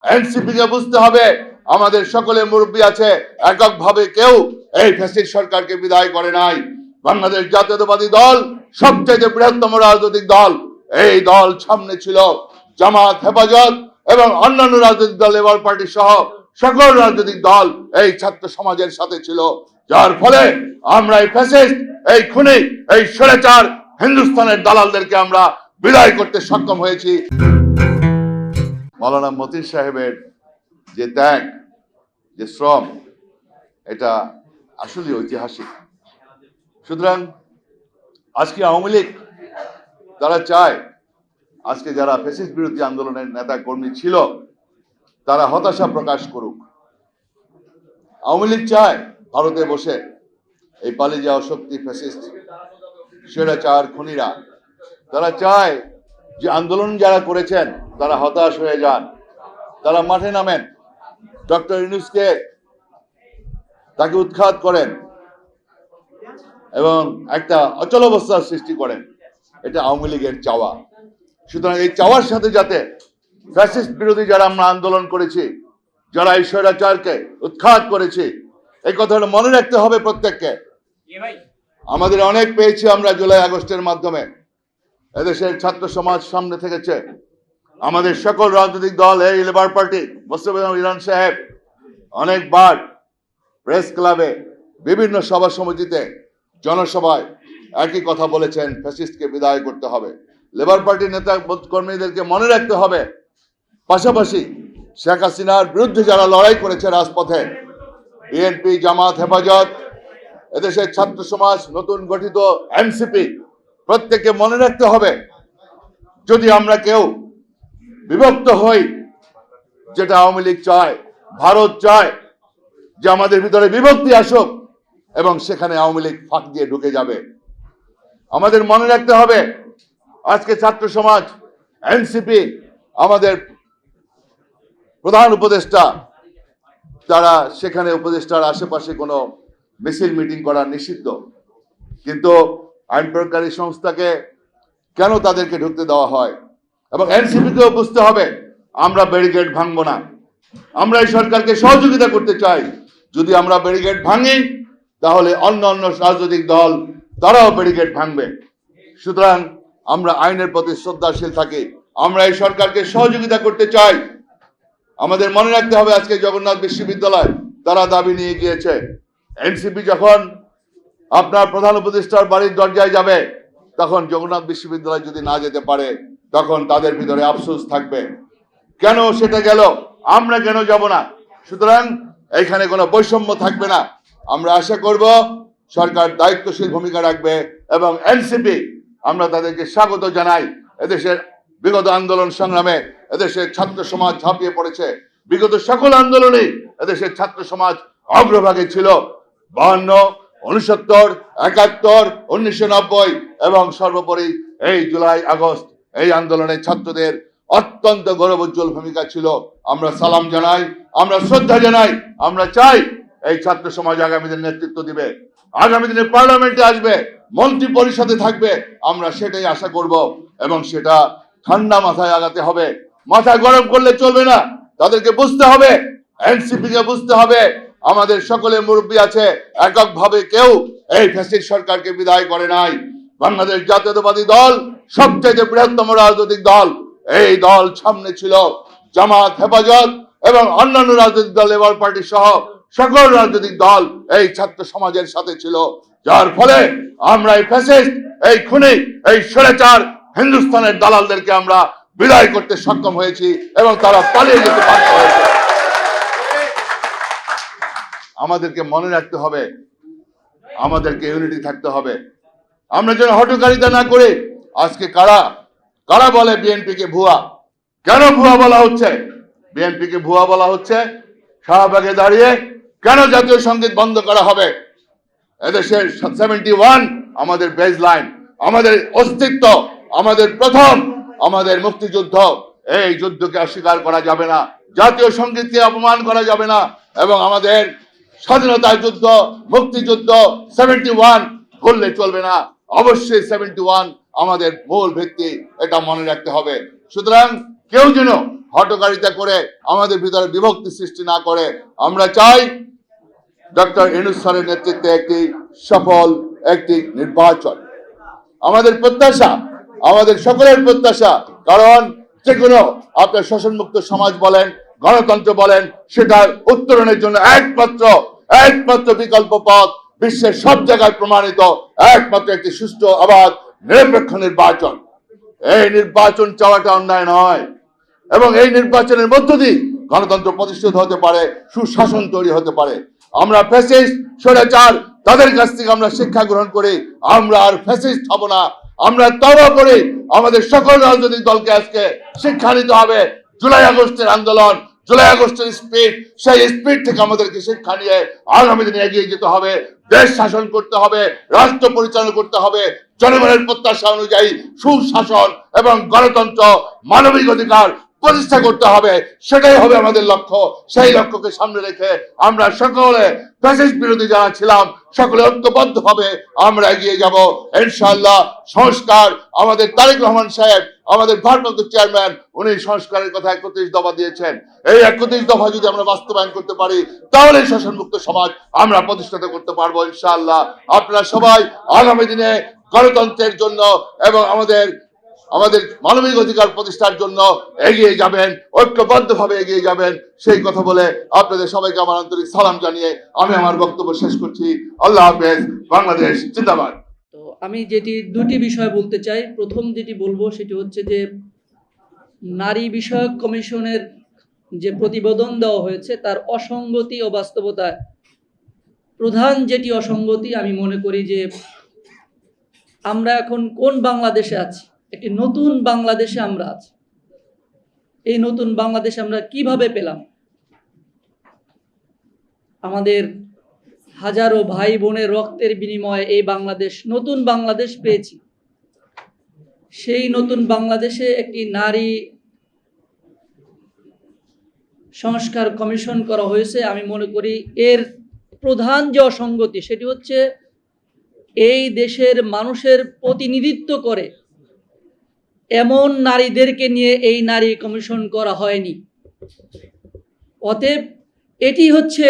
NCP কে বুঝতে হবে আমাদের সকলে মুরব্বী আছে, এককভাবে কেউ এই ফ্যাসিস্ট সরকারকে বিদায় করে নাই। বাংলাদেশ জাতীয়তাবাদী দল সবচেয়ে বৃহত্তম রাজনৈতিক দল। এই দল সামনে ছিল জামাত, হেফাজত এবং অন্যান্য রাজনৈতিক দল, লেবার পার্টি সহ সকল রাজনৈতিক দল এই ছাত্র সমাজের সাথে ছিল, যার ফলে আমরা এই ফ্যাসিস্ট, এই খুনি, এই স্বৈরাচার হিন্দুস্তানের দালালদেরকে আমরা বিদায় করতে সক্ষম হয়েছি। মাওলানা মতিন সাহেবের যে ত্যাগ, যে শ্রম, এটা আসলে ঐতিহাসিক। সুতরাং আজকে আওয়ামী লীগ তারা চায় আজকে যারা ফ্যাসিস্ট বিরোধী আন্দোলনের নেতা কর্মী ছিল তারা হতাশা প্রকাশ করুক। আওয়ামী লীগ চায় ভারতে বসে এই পালিয়ে যাওয়া শক্তি ফ্যাসিস্ট স্বৈরাচার খুনিরা, তারা চায় যে আন্দোলন যারা করেছেন তারা হতাশ হয়ে যান, তারা মাঠে নামেন, ডক্টর ইউনূসকে তাকে উৎখাত করেন এবং একটা অচল অবস্থার সৃষ্টি করেন। এটা আওয়ামী লীগের চাওয়া। সুতরাং এই চাওয়ার সাথে যাতে ফ্যাসিস্ট বিরোধী যারা আমরা আন্দোলন করেছি, যারা এই স্বৈরাচারকে উৎখাত করেছি, এই কথাটা মনে রাখতে হবে প্রত্যেককে। আমাদের অনেক পেয়েছি আমরা জুলাই আগস্টের মাধ্যমে। এদেশের ছাত্র সমাজ সামনে থেকেছে, আমাদের সকল রাজনৈতিক দল, এই লেবার পার্টি, মোস্তফা ইরান সাহেব অনেকবার প্রেস ক্লাবে, বিভিন্ন সভা সমিতিতে, জনসভায় একই কথা বলেছেন, ফ্যাসিস্টকে বিদায় করতে হবে। লেবার পার্টির নেতা কর্মীদেরকে মনে রাখতে হবে, পাশাপাশি শেখ হাসিনার বিরুদ্ধে যারা লড়াই করেছে রাজপথে, বিএনপি, জামাত, হেফাজত, এদেশের ছাত্র সমাজ, নতুন গঠিত এনসিপি, প্রত্যেককে মনে রাখতে হবে যদি আমরা কেউ বিভক্ত হই, যেটা আওয়ামী লীগ চায়, ভারত চায় যে আমাদের ভিতরে বিভক্তি আসুক এবং সেখানে আওয়ামী লীগ ফাঁক দিয়ে ঢুকে যাবে। আমাদের মনে রাখতে হবে আজকে ছাত্র সমাজ, এনসিপি, আমাদের প্রধান উপদেষ্টা, তারা সেখানে উপদেষ্টার আশেপাশে কোনো মিছিল মিটিং করা নিষিদ্ধ, কিন্তু আইন প্রয়োগকারী সংস্থাকে কেন তাদেরকে ঢুকতে দেওয়া হয়? এবং এনসিপিকেও বুঝতে হবে আমরা ব্যারিকেড ভাঙবো না, আমরা এই সরকারকে সহযোগিতা করতে চাই। যদি আমরা ব্যারিকেড ভাঙি তাহলে অন্য অন্য রাজনৈতিক দল তারাও ব্যারিকেড ভাঙবে। সুতরাং আমরা আইনের প্রতি শ্রদ্ধাশীল থাকি, আমরা এই সরকারকে সহযোগিতা করতে চাই। আমাদের মনে রাখতে হবে আজকে জগন্নাথ বিশ্ববিদ্যালয় তারা দাবি নিয়ে গিয়েছে, এনসিপি যখন আপনার প্রধান উপদেষ্টার বাড়ির দরজায় যাবে তখন জগন্নাথ বিশ্ববিদ্যালয় যদি না যেতে পারে তখন তাদের ভিতরে আফসোস থাকবে, কেন সেটা গেল, আমরা কেন যাব না। সুতরাং এখানে কোনো বৈষম্য থাকবে না। আমরা আশা করব সরকার দায়িত্বশীল ভূমিকা রাখবে এবং এনসিপি, আমরা তাদেরকে স্বাগত জানাই। এদেশের বিগত আন্দোলন সংগ্রামে এদেশের ছাত্র সমাজ ঝাঁপিয়ে পড়েছে, বিগত সকল আন্দোলনে এদেশের ছাত্র সমাজ অগ্রভাগে ছিল। 52, 69, 71, 1990 এবং সর্বোপরি এই জুলাই আগস্ট, এই আন্দোলনে ছাত্রদের অত্যন্ত গৌরবোজ্জ্বল ভূমিকা ছিল। আমরা সালাম জানাই, আমরা শ্রদ্ধা জানাই, আমরা চাই এই ছাত্র সমাজ আগামী দিনে নেতৃত্ব দিবে, আগামী দিনে পার্লামেন্টে আসবে, মন্ত্রী পরিষদে থাকবে, আমরা সেটাই আশা করব এবং সেটা ঠান্ডা মাথায় আগাতে হবে, মাথা গরম করলে চলবে না। তাদেরকে বুঝতে হবে, এনসিপি কে বুঝতে হবে আমাদের সকলে মুরব্বী আছে, এককভাবে কেউ এই ফ্যাসিস্ট সরকারকে বিদায় করে নাই। বাংলাদেশ জাতীয়তাবাদী দল সবচেয়ে বৃহত্তম রাজনৈতিক দল। এই দল সামনে ছিল জামাত, হেফাজত এবং অন্যান্য রাজনৈতিক দল, লেবার পার্টি সহ সকল রাজনৈতিক দল এই ছাত্র সমাজের সাথে ছিল, যার ফলে আমরা এই ফ্যাসিস্ট, এই খুনি, এই স্বৈরাচার হিন্দুস্তানের দালালদেরকে আমরা বিদায় করতে সক্ষম হয়েছি এবং তারা পালিয়ে যেতে বাধ্য হয়েছে। আমাদেরকে মনে রাখতে হবে, আমাদেরকে ইউনিটি থাকতে হবে, আমরা যেন হঠকারিতা না করে। আজকে কারা কারা বলে বিএনপি কে ভুয়া, কেন ভুয়া বলা হচ্ছে? বিএনপি কে ভুয়া বলা হচ্ছে শাহবাগে দাঁড়িয়ে কেন জাতীয় সঙ্গীত বন্ধ করা হবে? এদেশের 71 আমাদের বেজ লাইন, আমাদের অস্তিত্ব, আমাদের প্রথম, আমাদের মুক্তিযুদ্ধ, এই যুদ্ধকে অস্বীকার করা যাবে না, জাতীয় সঙ্গীতকে অপমান করা যাবে না এবং আমাদের স্বাধীনতা যুদ্ধ, মুক্তিযুদ্ধ 71 ভুললে চলবে না। অবশ্যই 71 আমাদের মূল ভিত্তি, এটা মনে রাখতে হবে। সুতরাং কেউ যেন হটকারিতা করে আমাদের ভিতরে বিভক্তি সৃষ্টি না করে আমরা চাই ডক্টর ইউনূস স্যারের নেতৃত্বে একটি সফল একটি নির্বাচন। আমাদের প্রত্যাশা, আমাদের সকলের প্রত্যাশা, কারণ যে কোনো আপনার শোষণমুক্ত সমাজ বলেন, গণতন্ত্র বলেন, সেটার উত্তরণের জন্য একমাত্র বিকল্প পথ বিশ্বের সব জায়গায় প্রমাণিত একমাত্র একটি সুষ্ঠু অবাধ নিরপেক্ষ নির্বাচন। এই নির্বাচন চাওয়াটা অন্যায় নয়, এবং এই নির্বাচনের মধ্য দিয়ে গণতন্ত্র প্রতিষ্ঠিত হতে পারে, সুশাসন তৈরি হতে পারে। আমরা ফ্যাসিস্ট স্বৈরাচার তাদের কাছ থেকে আমরা শিক্ষা গ্রহণ করি, আমরা আর ফ্যাসিস্ট হব না। আমরা তওবা করি, আমাদের সকল রাজনৈতিক দলকে আজকে শিক্ষা নিতে হবে। জুলাই আগস্টের আন্দোলন, জুলাই আগস্টের স্পিড, সেই স্পিড থেকে আমাদেরকে শিক্ষা নিয়ে আগামী দিনে এগিয়ে যেতে হবে। দেশ শাসন করতে হবে, রাষ্ট্র পরিচালনা করতে হবে জনগণের প্রত্যাশা অনুযায়ী সুশাসন এবং গণতন্ত্র, মানবিক অধিকার প্রতিষ্ঠা করতে হবে। সেটাই হবে আমাদের লক্ষ্য। সেই লক্ষ্যকে সামনে রেখে আমরা সকলে ফ্যাসিস্ট বিরোধী যারা ছিলাম সকলে ঐক্যবদ্ধ হবে আমরা এগিয়ে যাব ইনশাআল্লাহ। সংস্কার, আমাদের তারেক রহমান সাহেব আমাদের ভারপ্রাপ্ত চেয়ারম্যান, উনি সংস্কারের কথা 31 দফা দিয়েছেন। এই 31 দফা যদি আমরা বাস্তবায়ন করতে পারি তাহলে শোষণমুক্ত সমাজ আমরা প্রতিষ্ঠা করতে পারবো ইনশাআল্লাহ। আপনারা সবাই আগামী দিনে গণতন্ত্রের জন্য এবং আমাদের মানবিক অধিকার প্রতিষ্ঠার জন্য এগিয়ে যাবেন, ঐক্যবদ্ধভাবে এগিয়ে যাবেন, সেই কথা বলে আপনাদের সবাইকে আমার আন্তরিক সালাম জানিয়ে আমি আমার বক্তব্য শেষ করছি। আল্লাহ হাফেজ। বাংলাদেশ জিন্দাবাদ। তো আমি দুটি বিষয় বলতে চাই। প্রথম যেটি বলবো সেটি হচ্ছে যে নারী বিষয়ক কমিশনের যে প্রতিবেদন দেওয়া হয়েছে তার অসঙ্গতি ও বাস্তবতায় প্রধান যেটি অসঙ্গতি, আমি মনে করি যে আমরা এখন কোন বাংলাদেশে আছি, একটি নতুন বাংলাদেশে আমরা আছি। এই নতুন বাংলাদেশ আমরা কিভাবে পেলাম? আমাদের হাজারো ভাই বোনের রক্তের বিনিময়ে এই বাংলাদেশ, নতুন বাংলাদেশ পেয়েছি। সেই নতুন বাংলাদেশে একটি নারী সংস্কার কমিশন করা হয়েছে। আমি মনে করি এর প্রধান যে অসঙ্গতি সেটি হচ্ছে এই দেশের মানুষের প্রতিনিধিত্ব করে এমন নারীদেরকে নিয়ে এই নারী কমিশন করা হয়নি। অতএব এটি হচ্ছে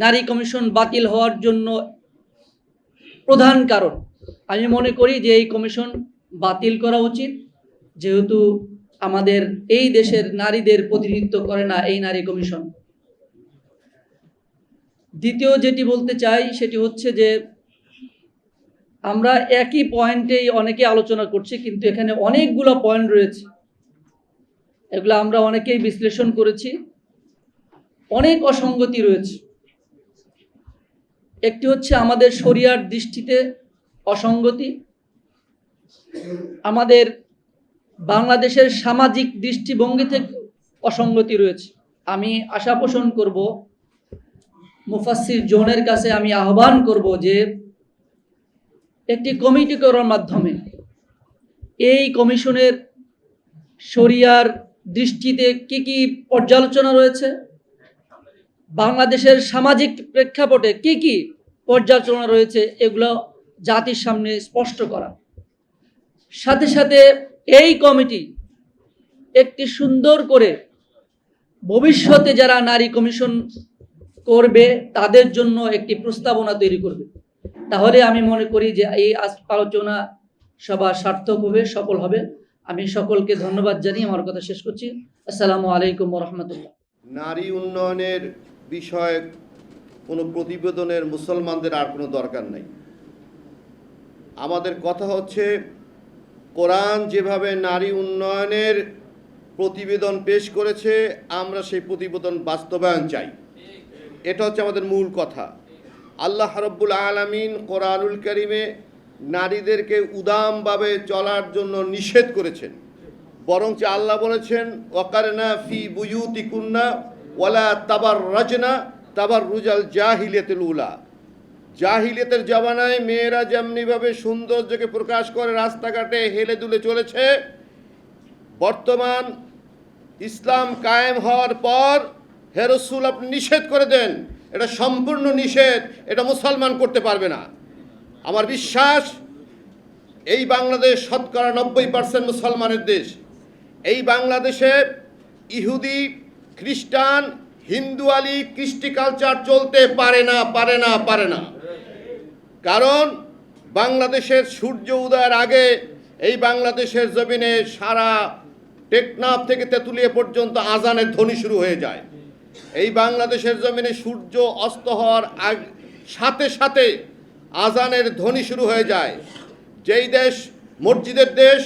নারী কমিশন বাতিল হওয়ার জন্য প্রধান কারণ। আমি মনে করি যে এই কমিশন বাতিল করা উচিত, যেহেতু আমাদের এই দেশের নারীদের প্রতিনিধিত্ব করে না এই নারী কমিশন। দ্বিতীয় যেটি বলতে চাই সেটি হচ্ছে যে আমরা একই পয়েন্টেই অনেকে আলোচনা করছি, কিন্তু এখানে অনেকগুলো পয়েন্ট রয়েছে, এগুলো আমরা অনেকেই বিশ্লেষণ করেছি। অনেক অসঙ্গতি রয়েছে। একটি হচ্ছে আমাদের শরিয়ার দৃষ্টিতে অসঙ্গতি, আমাদের বাংলাদেশের সামাজিক দৃষ্টিভঙ্গি থেকে অসঙ্গতি রয়েছে। আমি আশা পোষণ করব, মুফাসসির জোনের কাছে আমি আহ্বান করব যে একটি কমিটি করার মাধ্যমে এই কমিশনের শরিয়ার দৃষ্টিতে কি কি পর্যালোচনা রয়েছে, বাংলাদেশের সামাজিক প্রেক্ষাপটে কি কি পর্যালোচনা রয়েছে, এগুলো জাতির সামনে স্পষ্ট করা। সাথে সাথে এই কমিটি একটি সুন্দর করে ভবিষ্যতে যারা নারী কমিশন করবে তাদের জন্য একটি প্রস্তাবনা তৈরি করবে। তাহলে আমি মনে করি যে এই আলোচনা সভা সার্থক হবে, সফল হবে। আমি সকলকে ধন্যবাদ জানিয়ে আমার কথা শেষ করছি। আসসালামু আলাইকুম ওয়া রাহমাতুল্লাহ। নারী উন্নয়নের বিষয়ে কোনো প্রতিবেদনের মুসলমানদের আর কোনো দরকার নাই। আমাদের কথা হচ্ছে কোরআন যেভাবে নারী উন্নয়নের প্রতিবেদন পেশ করেছে আমরা সেই প্রতিবেদন বাস্তবায়ন চাই। এটা হচ্ছে আমাদের মূল কথা। আল্লাহ রাব্বুল আলামিন কোরআনুল কারীমে নারীদেরকে উদামভাবে চলার জন্য নিষেধ করেছেন, বরঞ্চ আল্লাহ বলেছেন ওয়াকারনা ফি বুয়ুতিকুন্না ওয়ালা তাবাররাজনা তাবাররুজাল জাহিলিয়াতুল উলা। জাহিলিয়াতের জামানায় মেয়েরা যেমনিভাবে সৌন্দর্যকে প্রকাশ করে রাস্তাঘাটে হেলে দুলে চলেছে, বর্তমান ইসলাম কায়েম হওয়ার পর হে রাসূল আপনি নিষেধ করে দেন। এটা সম্পূর্ণ নিষেধ, এটা মুসলমান করতে পারবে না। আমার বিশ্বাস এই বাংলাদেশ শতকরা 90% মুসলমানের দেশ। এই বাংলাদেশে ইহুদি, খ্রিস্টান, হিন্দুয়ালি কৃষ্টি কালচার চলতে পারে না, পারে না, পারে না। কারণ বাংলাদেশের সূর্য উদয়ের আগে এই বাংলাদেশের জমিনে সারা টেকনাফ থেকে তেঁতুলিয়া পর্যন্ত আজানের ধ্বনি শুরু হয়ে যায়। এই বাংলাদেশের জমিনে সূর্য অস্ত হওয়ার সাথে সাথে আজানের ধ্বনি শুরু হয়ে যায়। যেই দেশ মসজিদের দেশ,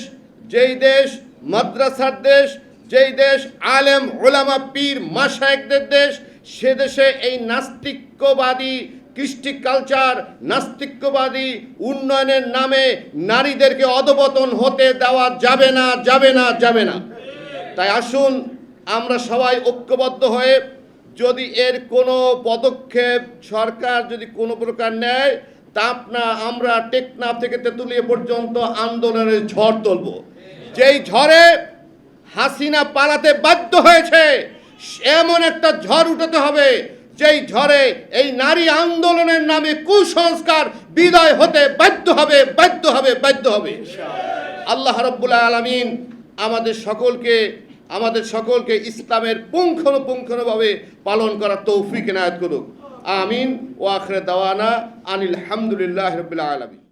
যেই দেশ মাদ্রাসার দেশ, যেই দেশ আলেম ওলামা পীর মাশায়েখদের দেশ, সে দেশে এই নাস্তিক্যবাদী কৃষ্টি কালচার, নাস্তিক্যবাদী উন্নয়নের নামে নারীদেরকে অধপতন হতে দেওয়া যাবে না, যাবে না, যাবে না। তাই আসুন আমরা সবাই ঐক্যবদ্ধ হয়ে, যদি এর কোনো পদক্ষেপ সরকার যদি কোনো প্রকার নেয়, তা আমরা টেকনাফ থেকে তেঁতুলিয়া পর্যন্ত আন্দোলনের ঝড় তুলব। যেই ঝড়ে হাসিনা পালাতে বাধ্য হয়েছে, এমন একটা ঝড় উঠাতে হবে যেই ঝড়ে এই নারী আন্দোলনের নামে কুসংস্কার বিদায় হতে বাধ্য হবে, বাধ্য হবে, বাধ্য হবে। আল্লাহ রাব্বুল আলামিন আমাদের সকলকে ইসলামের পুঙ্খানুপুঙ্খভাবে পালন করার তৌফিক এনায়েত করুক। আমিন। ওয়া আখির দাওয়ানা আনিল হামদুলিল্লাহি রাব্বিল আলামিন।